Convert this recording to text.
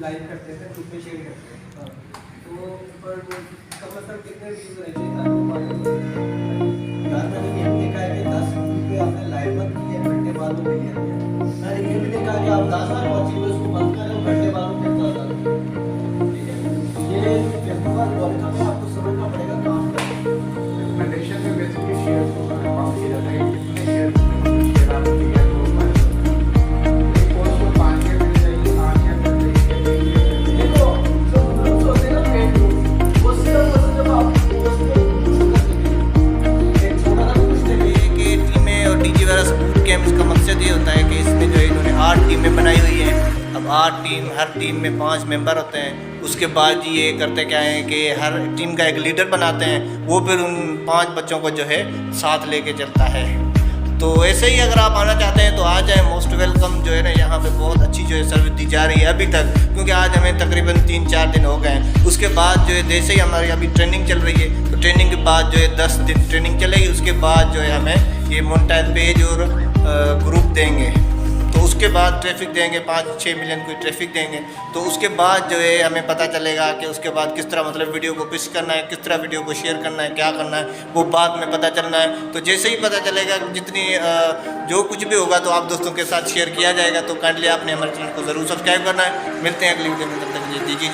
Like करते थे, group में शेयर करते थे। हाँ, तो पर कम से कम कितने व्यूज रहते यार मैंने ये भी देखा है कि 10 पे आपने लाइव मत किए, घंटे बाद में मिलियन दिया। मैंने ये भी देखा कि आप 10 बार पहुंची हुए उसको बंद करें, घंटे बाद में फिर 10 बार। ठीक है, ये फेसबुक एल्गोरिथम में आपको समझना पड़ेगा काम करना। रिकमेंडेशन में बेसिकली शेयर को काउंट किया जाता है, कितने शेयर आप किए हैं तो एक पोस्ट को 5 शेयर मिल जाएगी, 8 शेयर मिल जाएगी। देखो जो ग्रुप्स होते हैं ना पेड ग्रुप, वो सिर्फ जब आप पोस्ट पे एक छोटा सा कुछ देखिए कि टीमें और डिजीवर्स बूटकैम्प इसका मकसद ये होता है कि इसमें जो है इन्होंने 8 टीमें बनाई हुई हैं। अब 8 टीम, हर टीम में 5 मेंबर होते हैं। उसके बाद ये करते क्या है कि हर टीम का एक लीडर बनाते हैं, वो फिर उन 5 बच्चों को जो है साथ लेके चलता है। तो ऐसे ही अगर आप आना चाहते हैं तो आ जाएं, मोस्ट वेलकम। जो है ना यहाँ पे बहुत अच्छी जो है सर्विस दी जा रही है अभी तक, क्योंकि आज हमें तकरीबन 3-4 दिन हो गए हैं। उसके बाद जो है जैसे ही हमारी अभी ट्रेनिंग चल रही है, तो ट्रेनिंग के बाद जो है 10 दिन ट्रेनिंग चलेगी। उसके बाद जो है हमें ये मोनेटाइज पेज और ग्रुप देंगे, तो उसके बाद ट्रैफिक देंगे, 5-6 मिलियन कोई ट्रैफिक देंगे। तो उसके बाद जो है हमें पता चलेगा कि उसके बाद किस तरह मतलब वीडियो को पुश करना है, किस तरह वीडियो को शेयर करना है, क्या करना है, वो बाद में पता चलना है। तो जैसे ही पता चलेगा, जितनी जो कुछ भी होगा तो आप दोस्तों के साथ शेयर किया जाएगा। तो काइंडली आपने हमारे चैनल को ज़रूर सब्सक्राइब करना है। मिलते हैं अगली वीडियो में, तब तक दीजिए।